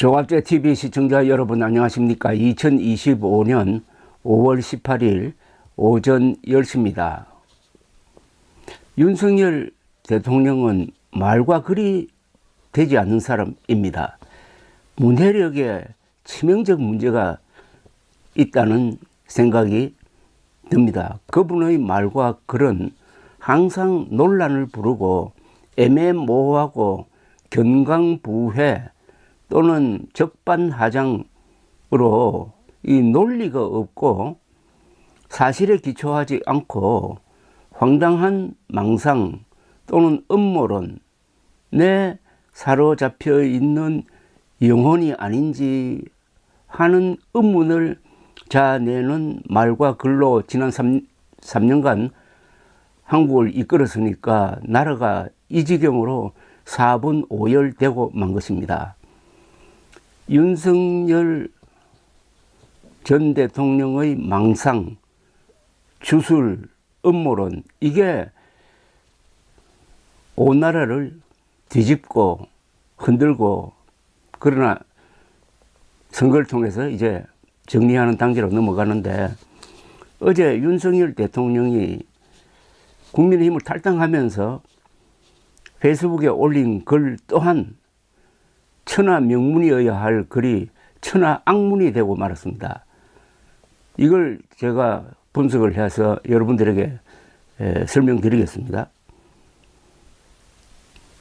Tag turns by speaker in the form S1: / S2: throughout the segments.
S1: 종합제 TV 시청자 여러분 안녕하십니까? 2025년 5월 18일 오전 10시입니다. 윤석열 대통령은 말과 글이 되지 않는 사람입니다. 문해력에 치명적 문제가 있다는 생각이 듭니다. 그분의 말과 글은 항상 논란을 부르고 애매모호하고 견강부회 또는 적반하장으로 이 논리가 없고 사실에 기초하지 않고 황당한 망상 또는 음모론에 사로잡혀 있는 영혼이 아닌지 하는 의문을 자아내는 말과 글로 지난 3년간 한국을 이끌었으니까 나라가 이 지경으로 4분 5열되고 만 것입니다. 윤석열 전 대통령의 망상, 주술, 음모론 이게 온 나라를 뒤집고 흔들고 그러나 선거를 통해서 이제 정리하는 단계로 넘어가는데 어제 윤석열 대통령이 국민의힘을 탈당하면서 페이스북에 올린 글 또한 천하 명문이어야 할 글이 천하 악문이 되고 말았습니다. 이걸 제가 분석을 해서 여러분들에게 설명드리겠습니다.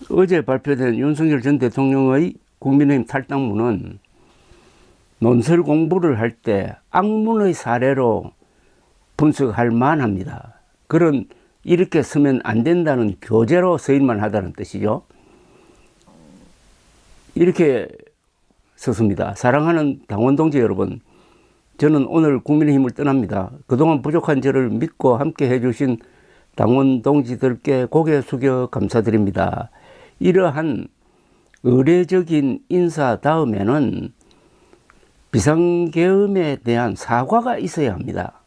S1: 어제 발표된 윤석열 전 대통령의 국민의힘 탈당문은 논설 공부를 할 때 악문의 사례로 분석할 만합니다. 그런 이렇게 쓰면 안 된다는 교재로 서일만 하다는 뜻이죠. 이렇게 썼습니다. 사랑하는 당원 동지 여러분, 저는 오늘 국민의힘을 떠납니다. 그동안 부족한 저를 믿고 함께 해주신 당원 동지들께 고개 숙여 감사드립니다. 이러한 의례적인 인사 다음에는 비상계엄에 대한 사과가 있어야 합니다.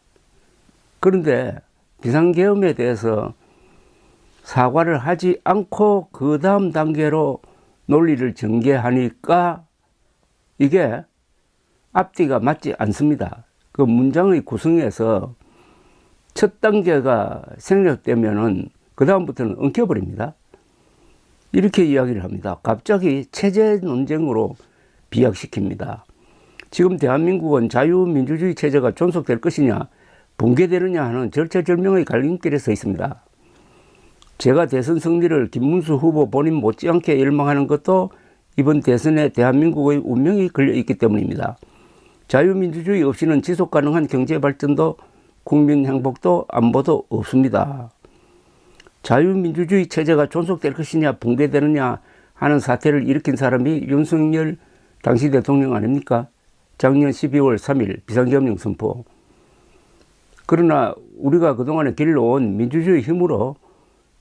S1: 그런데 비상계엄에 대해서 사과를 하지 않고 그 다음 단계로 논리를 전개하니까 이게 앞뒤가 맞지 않습니다. 그 문장의 구성에서 첫 단계가 생략되면은 그 다음부터는 엉켜버립니다. 이렇게 이야기를 합니다. 갑자기 체제 논쟁으로 비약시킵니다. 지금 대한민국은 자유민주주의 체제가 존속될 것이냐 붕괴되느냐 하는 절체절명의 갈림길에 서 있습니다. 제가 대선 승리를 김문수 후보 본인 못지않게 열망하는 것도 이번 대선에 대한민국의 운명이 걸려있기 때문입니다. 자유민주주의 없이는 지속가능한 경제발전도 국민 행복도 안보도 없습니다. 자유민주주의 체제가 존속될 것이냐 붕괴되느냐 하는 사태를 일으킨 사람이 윤석열 당시 대통령 아닙니까? 작년 12월 3일 비상계엄령 선포. 그러나 우리가 그동안에 길러온 민주주의 힘으로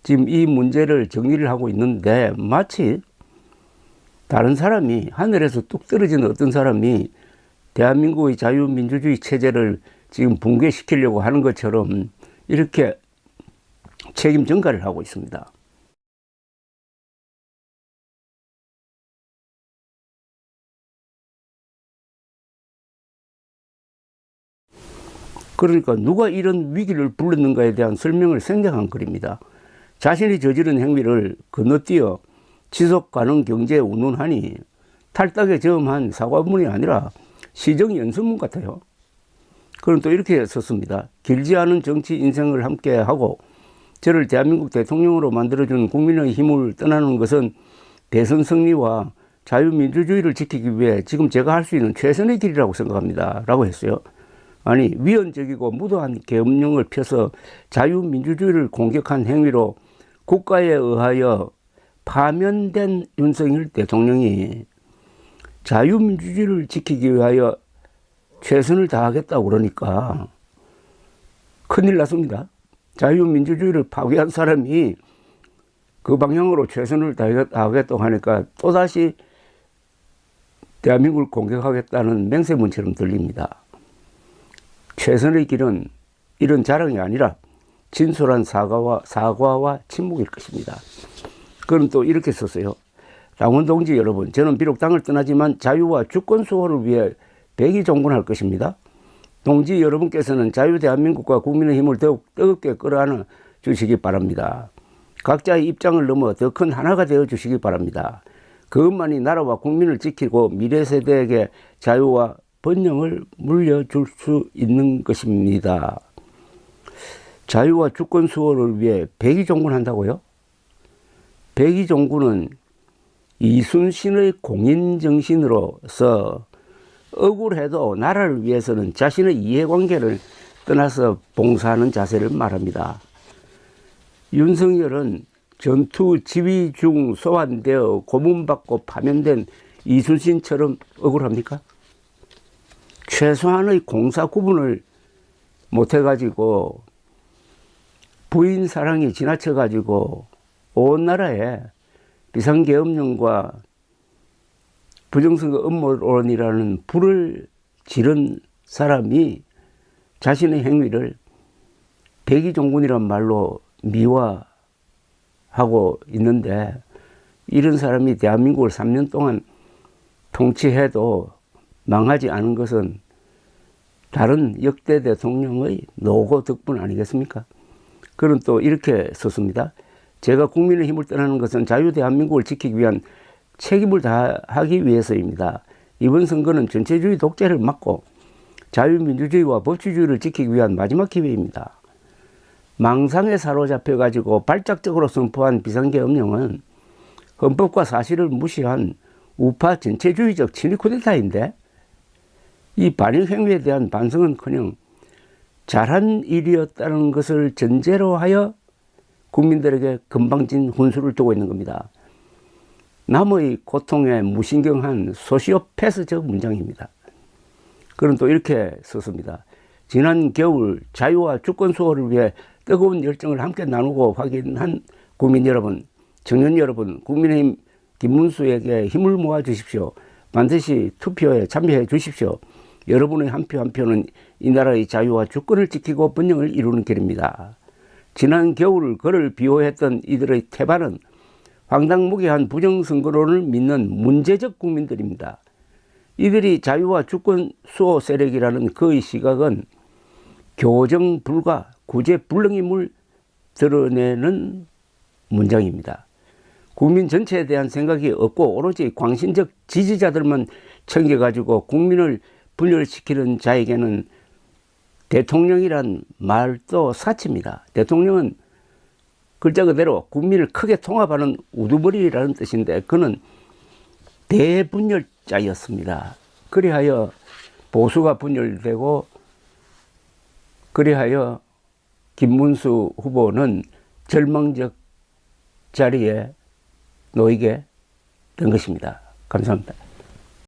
S1: 지금 이 문제를 정리를 하고 있는데 마치 다른 사람이 하늘에서 뚝 떨어진 어떤 사람이 대한민국의 자유민주주의 체제를 지금 붕괴시키려고 하는 것처럼 이렇게 책임 전가를 하고 있습니다. 그러니까 누가 이런 위기를 불렀는가에 대한 설명을 생략한 글입니다. 자신이 저지른 행위를 건너뛰어 지속가능 경제에 운운하니 탈당에 저음한 사과문이 아니라 시정연설문 같아요. 그럼 또 이렇게 썼습니다. 길지 않은 정치 인생을 함께하고 저를 대한민국 대통령으로 만들어준 국민의 힘을 떠나는 것은 대선 승리와 자유민주주의를 지키기 위해 지금 제가 할 수 있는 최선의 길이라고 생각합니다. 라고 했어요. 아니 위헌적이고 무도한 계엄령을 펴서 자유민주주의를 공격한 행위로 국가에 의하여 파면된 윤석열 대통령이 자유민주주의를 지키기 위하여 최선을 다하겠다고 그러니까 큰일 났습니다. 자유민주주의를 파괴한 사람이 그 방향으로 최선을 다하겠다고 하니까 또다시 대한민국을 공격하겠다는 맹세문처럼 들립니다. 최선의 길은 이런 자랑이 아니라 진솔한 사과와 침묵일 것입니다. 그는 또 이렇게 썼어요. 당원 동지 여러분, 저는 비록 당을 떠나지만 자유와 주권 수호를 위해 백의종군할 것입니다. 동지 여러분께서는 자유 대한민국과 국민의힘을 더욱 뜨겁게 끌어안아 주시기 바랍니다. 각자의 입장을 넘어 더 큰 하나가 되어 주시기 바랍니다. 그것만이 나라와 국민을 지키고 미래 세대에게 자유와 번영을 물려줄 수 있는 것입니다. 자유와 주권 수호를 위해 백의종군한다고요? 백의종군은 이순신의 공인정신으로서 억울해도 나라를 위해서는 자신의 이해관계를 떠나서 봉사하는 자세를 말합니다. 윤석열은 전투 지휘 중 소환되어 고문받고 파면된 이순신처럼 억울합니까? 최소한의 공사 구분을 못해가지고 부인 사랑이 지나쳐가지고 온 나라에 비상계엄령과 부정선거 음모론이라는 불을 지른 사람이 자신의 행위를 백의종군이란 말로 미화하고 있는데, 이런 사람이 대한민국을 3년 동안 통치해도 망하지 않은 것은 다른 역대 대통령의 노고 덕분 아니겠습니까? 그는 또 이렇게 썼습니다. 제가 국민의힘을 떠나는 것은 자유 대한민국을 지키기 위한 책임을 다하기 위해서입니다. 이번 선거는 전체주의 독재를 막고 자유민주주의와 법치주의를 지키기 위한 마지막 기회입니다. 망상에 사로잡혀가지고 발작적으로 선포한 비상계엄령은 헌법과 사실을 무시한 우파 전체주의적 친위 쿠데타인데, 이 반일 행위에 대한 반성은커녕 잘한 일이었다는 것을 전제로 하여 국민들에게 건방진 훈수를 두고 있는 겁니다. 남의 고통에 무신경한 소시오패스적 문장입니다. 그는 또 이렇게 썼습니다. 지난 겨울 자유와 주권 수호를 위해 뜨거운 열정을 함께 나누고 확인한 국민 여러분, 청년 여러분, 국민의힘 김문수에게 힘을 모아 주십시오. 반드시 투표에 참여해 주십시오. 여러분의 한 표 한 표는 이 나라의 자유와 주권을 지키고 번영을 이루는 길입니다. 지난 겨울 그를 비호했던 이들의 태반은 황당무계한 부정선거론을 믿는 문제적 국민들입니다. 이들이 자유와 주권 수호 세력이라는 그의 시각은 교정 불가, 구제 불능임을 드러내는 문장입니다. 국민 전체에 대한 생각이 없고 오로지 광신적 지지자들만 챙겨가지고 국민을 분열시키는 자에게는 대통령이란 말도 사치입니다. 대통령은 글자 그대로 국민을 크게 통합하는 우두머리라는 뜻인데, 그는 대분열자였습니다. 그리하여 보수가 분열되고, 그리하여 김문수 후보는 절망적 자리에 놓이게 된 것입니다. 감사합니다.